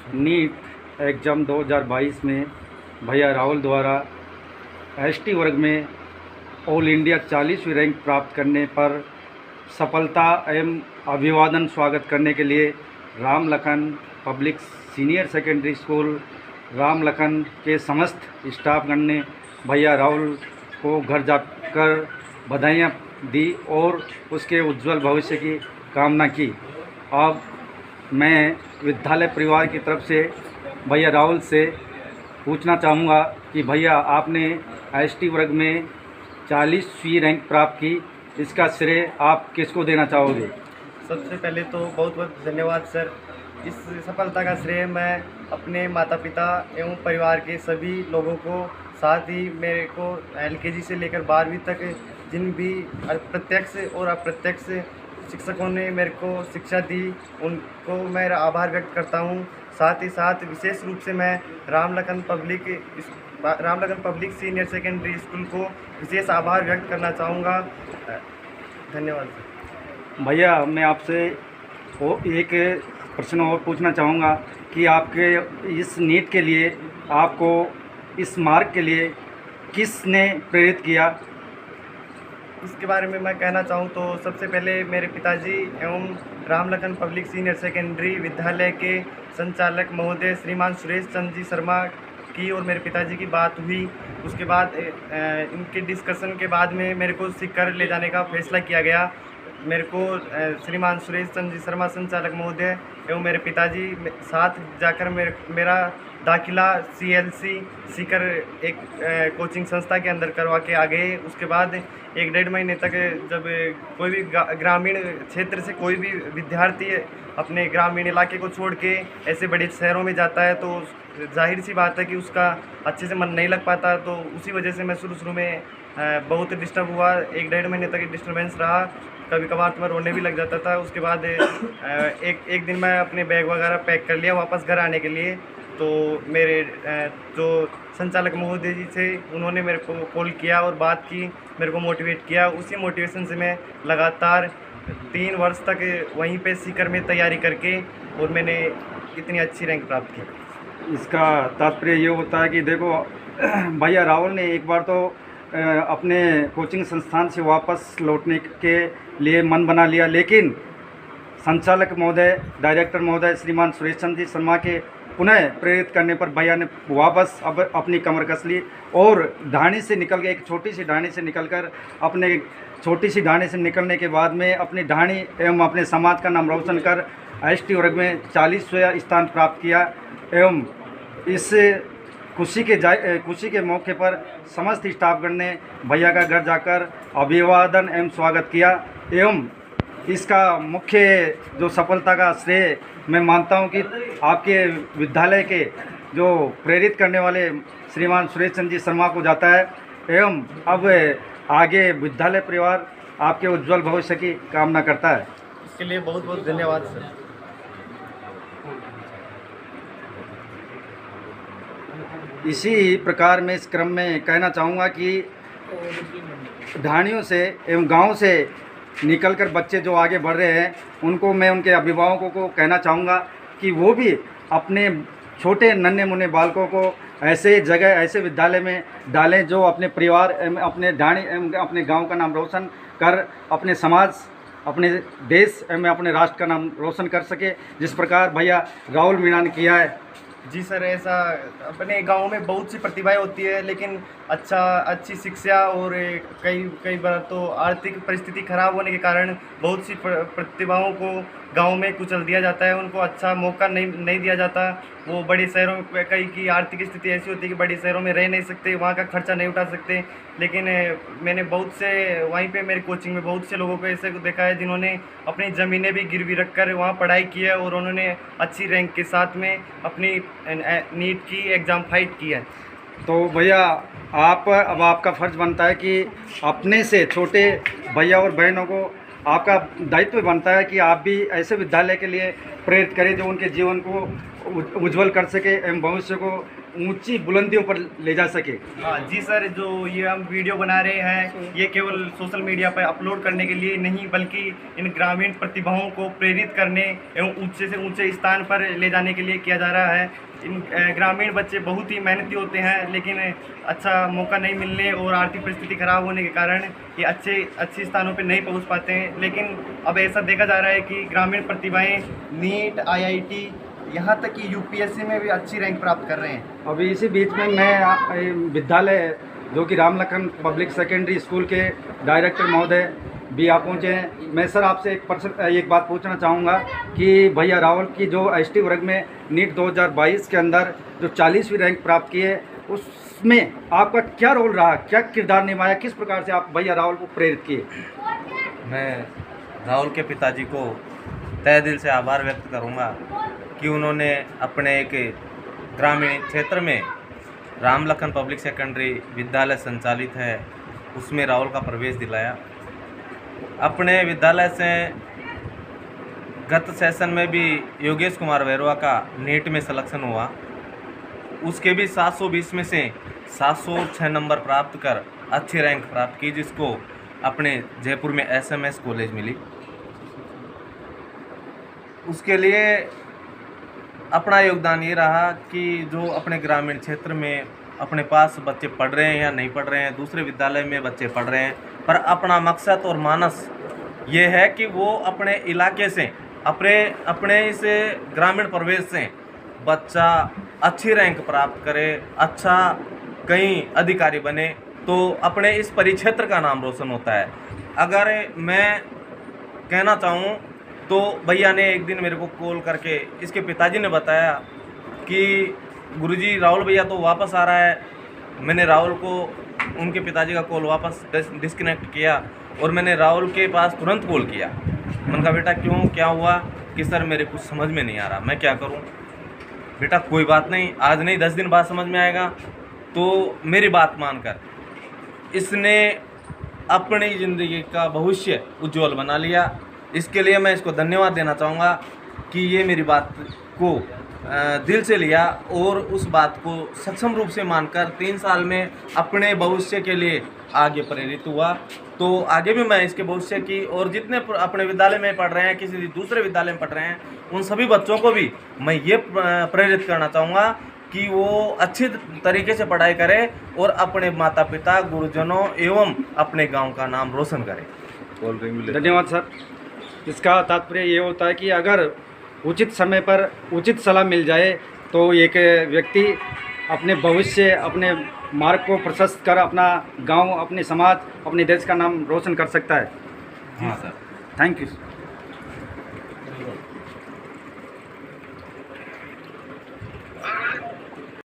NEET exam 2022 में भैया राहुल द्वारा एसटी वर्ग में ऑल इंडिया 40वीं रैंक प्राप्त करने पर सफलता एवं अभिवादन स्वागत करने के लिए Ram Lakhan public senior secondary school Ram Lakhan के समस्त स्टाफगण ने भैया राहुल को घर जाकर बधाइयाँ दी और उसके उज्जवल भविष्य की कामना की। अब मैं विद्यालय परिवार की तरफ से भैया राहुल से पूछना चाहूँगा कि भैया आपने एसटी वर्ग में 40वीं रैंक प्राप्त की, इसका श्रेय आप किसको देना चाहोगे? सबसे पहले तो बहुत बहुत धन्यवाद सर। इस सफलता का श्रेय मैं अपने माता पिता एवं परिवार के सभी लोगों को, साथ ही मेरे को एलकेजी से लेकर 12वीं तक जिन भी प्रत्यक्ष और अप्रत्यक्ष शिक्षकों ने मेरे को शिक्षा दी, उनको मैं आभार व्यक्त करता हूँ। साथ ही साथ विशेष रूप से मैं Ram Lakhan public senior secondary school को विशेष आभार व्यक्त करना चाहूँगा। धन्यवाद सर। भैया मैं आपसे एक प्रश्न और पूछना चाहूँगा कि आपके इस नीट के लिए, आपको इस मार्ग के लिए किसने प्रेरित किया? इसके बारे में मैं कहना चाहूँ तो सबसे पहले मेरे पिताजी एवं Ram Lakhan public senior secondary विद्यालय के संचालक महोदय श्रीमान सुरेश चंद्र जी शर्मा की और मेरे पिताजी की बात हुई। उसके बाद इनके डिस्कशन के बाद में मेरे को सीकर ले जाने का फैसला किया गया। मेरे को श्रीमान सुरेश चंद्र जी शर्मा संचालक महोदय एवं मेरे पिताजी साथ जाकर मेरा दाखिला CLC सीकर एक कोचिंग संस्था के अंदर करवा के आ गए। उसके बाद 1-1.5 महीने तक जब कोई भी ग्रामीण क्षेत्र से कोई भी विद्यार्थी अपने ग्रामीण इलाके को छोड़ के ऐसे बड़े शहरों में जाता है तो जाहिर सी बात है कि उसका अच्छे से मन नहीं लग पाता। तो उसी वजह से मैं शुरू में बहुत डिस्टर्ब हुआ। 1-1.5 महीने तक डिस्टर्बेंस रहा, कभी कभार तो मैं रोने भी लग जाता था। उसके बाद एक दिन मैं अपने बैग वगैरह पैक कर लिया वापस घर आने के लिए। तो मेरे जो संचालक महोदय जी थे उन्होंने मेरे को कॉल किया और बात की, मेरे को मोटिवेट किया। उसी मोटिवेशन से मैं लगातार 3 वर्ष तक वहीं पे सीकर में तैयारी करके और मैंने इतनी अच्छी रैंक प्राप्त की। इसका तात्पर्य ये होता है कि देखो भैया राहुल ने एक बार तो अपने कोचिंग संस्थान से वापस लौटने के लिए मन बना लिया, लेकिन संचालक महोदय, डायरेक्टर महोदय श्रीमान सुरेश चंद्र जी शर्मा के पुनः प्रेरित करने पर भैया ने वापस अब अपनी कमर कस ली और ढाणी से निकल के, एक छोटी सी ढाणी से निकलकर, अपने छोटी सी ढाणी से निकलने के बाद में अपनी ढाणी एवं अपने समाज का नाम रोशन कर एसटी वर्ग में 40वां स्थान प्राप्त किया। एवं इस खुशी के मौके पर समस्त स्टाफगण ने भैया का घर जाकर अभिवादन एवं स्वागत किया। एवं इसका मुख्य जो सफलता का श्रेय मैं मानता हूं कि आपके विद्यालय के जो प्रेरित करने वाले श्रीमान सुरेश चंद्र जी शर्मा को जाता है। एवं अब आगे विद्यालय परिवार आपके उज्जवल भविष्य की कामना करता है। इसके लिए बहुत बहुत धन्यवाद सर। इसी प्रकार मैं इस क्रम में कहना चाहूँगा कि ढाणियों से एवं गांव से निकलकर बच्चे जो आगे बढ़ रहे हैं उनको मैं, उनके अभिभावकों को कहना चाहूँगा कि वो भी अपने छोटे नन्हे मुन्ने बालकों को ऐसे जगह, ऐसे विद्यालय में डालें जो अपने परिवार एवं अपने ढाणी एवं अपने गांव का नाम रोशन कर अपने समाज, अपने देश एवं अपने राष्ट्र का नाम रोशन कर सके, जिस प्रकार भैया राहुल मीणा ने किया है। जी सर, ऐसा अपने गांव में बहुत सी प्रतिभाएं होती है, लेकिन अच्छी शिक्षा और कई बार तो आर्थिक परिस्थिति खराब होने के कारण बहुत सी प्रतिभाओं को गांव में कुचल दिया जाता है, उनको अच्छा मौका नहीं दिया जाता। वो बड़े शहरों में, कई की आर्थिक स्थिति ऐसी होती है कि बड़े शहरों में रह नहीं सकते, वहाँ का खर्चा नहीं उठा सकते। लेकिन मैंने बहुत से वहीं पे मेरी कोचिंग में बहुत से लोगों को ऐसे देखा है जिन्होंने अपनी ज़मीनें भी गिरवी रख कर वहाँ पढ़ाई की है और उन्होंने अच्छी रैंक के साथ में अपनी नीट की एग्ज़ाम फाइट की है। तो भैया अब आपका फ़र्ज़ बनता है कि अपने से छोटे भैया और बहनों को आपका दायित्व बनता है कि आप भी ऐसे विद्यालय के लिए प्रेरित करें जो उनके जीवन को उज्जवल कर सके एवं भविष्य को ऊंची बुलंदियों पर ले जा सके। हाँ जी सर, जो ये हम वीडियो बना रहे हैं ये केवल सोशल मीडिया पर अपलोड करने के लिए नहीं, बल्कि इन ग्रामीण प्रतिभाओं को प्रेरित करने एवं ऊंचे से ऊंचे स्थान पर ले जाने के लिए किया जा रहा है। इन ग्रामीण बच्चे बहुत ही मेहनती होते हैं, लेकिन अच्छा मौका नहीं मिलने और आर्थिक परिस्थिति खराब होने के कारण ये अच्छे स्थानों पर नहीं पहुंच पाते हैं। लेकिन अब ऐसा देखा जा रहा है कि ग्रामीण प्रतिभाएं नीट, IIT, यहाँ तक कि UPSC में भी अच्छी रैंक प्राप्त कर रहे हैं। अभी इसी बीच में मैं विद्यालय जो कि Ram Lakhan public secondary school के डायरेक्टर महोदय भी आप पहुँचे हैं। मैं सर आपसे एक बात पूछना चाहूँगा कि भैया राहुल की जो ST वर्ग में नीट 2022 के अंदर जो 40वीं रैंक प्राप्त की है, उसमें आपका क्या रोल रहा, क्या किरदार निभाया, किस प्रकार से आप भैया राहुल को प्रेरित किए? मैं राहुल के पिताजी को तहे दिल से आभार व्यक्त करूंगा कि उन्होंने अपने एक ग्रामीण क्षेत्र में राम लखन पब्लिक सेकेंडरी विद्यालय संचालित है, उसमें राहुल का प्रवेश दिलाया। अपने विद्यालय से गत सेशन में भी योगेश कुमार वैरवा का नीट में सिलेक्शन हुआ, उसके भी 720 में से 706 नंबर प्राप्त कर अच्छी रैंक प्राप्त की, जिसको अपने जयपुर में SMS कॉलेज मिली। उसके लिए अपना योगदान ये रहा कि जो अपने ग्रामीण क्षेत्र में अपने पास बच्चे पढ़ रहे हैं या नहीं पढ़ रहे हैं, दूसरे विद्यालय में बच्चे पढ़ रहे हैं, पर अपना मकसद और मानस ये है कि वो अपने इलाके से अपने इस ग्रामीण प्रवेश से बच्चा अच्छी रैंक प्राप्त करे, अच्छा कहीं अधिकारी बने, तो अपने इस परिक्षेत्र का नाम रोशन होता है। अगर मैं कहना चाहूँ तो भैया ने एक दिन मेरे को कॉल करके, इसके पिताजी ने बताया कि गुरुजी राहुल भैया तो वापस आ रहा है। मैंने राहुल को उनके पिताजी का कॉल वापस डिस्कनेक्ट किया और मैंने राहुल के पास तुरंत कॉल किया। मैंने कहा बेटा क्यों, क्या हुआ? कि सर मेरे कुछ समझ में नहीं आ रहा, मैं क्या करूं? बेटा कोई बात नहीं, आज नहीं 10 दिन बाद समझ में आएगा। तो मेरी बात मानकर इसने अपनी ज़िंदगी का भविष्य उज्जवल बना लिया। इसके लिए मैं इसको धन्यवाद देना चाहूँगा कि ये मेरी बात को दिल से लिया और उस बात को सक्षम रूप से मानकर 3 साल में अपने भविष्य के लिए आगे प्रेरित हुआ। तो आगे भी मैं इसके भविष्य की, और जितने अपने विद्यालय में पढ़ रहे हैं, किसी दूसरे विद्यालय में पढ़ रहे हैं, उन सभी बच्चों को भी मैं ये प्रेरित करना चाहूँगा कि वो अच्छी तरीके से पढ़ाई करें और अपने माता पिता, गुरुजनों एवं अपने गाँव का नाम रोशन करें। धन्यवाद सर। इसका तात्पर्य ये होता है कि अगर उचित समय पर उचित सलाह मिल जाए तो एक व्यक्ति अपने भविष्य, अपने मार्ग को प्रशस्त कर अपना गांव, अपने समाज, अपने देश का नाम रोशन कर सकता है। हाँ सर, थैंक यू।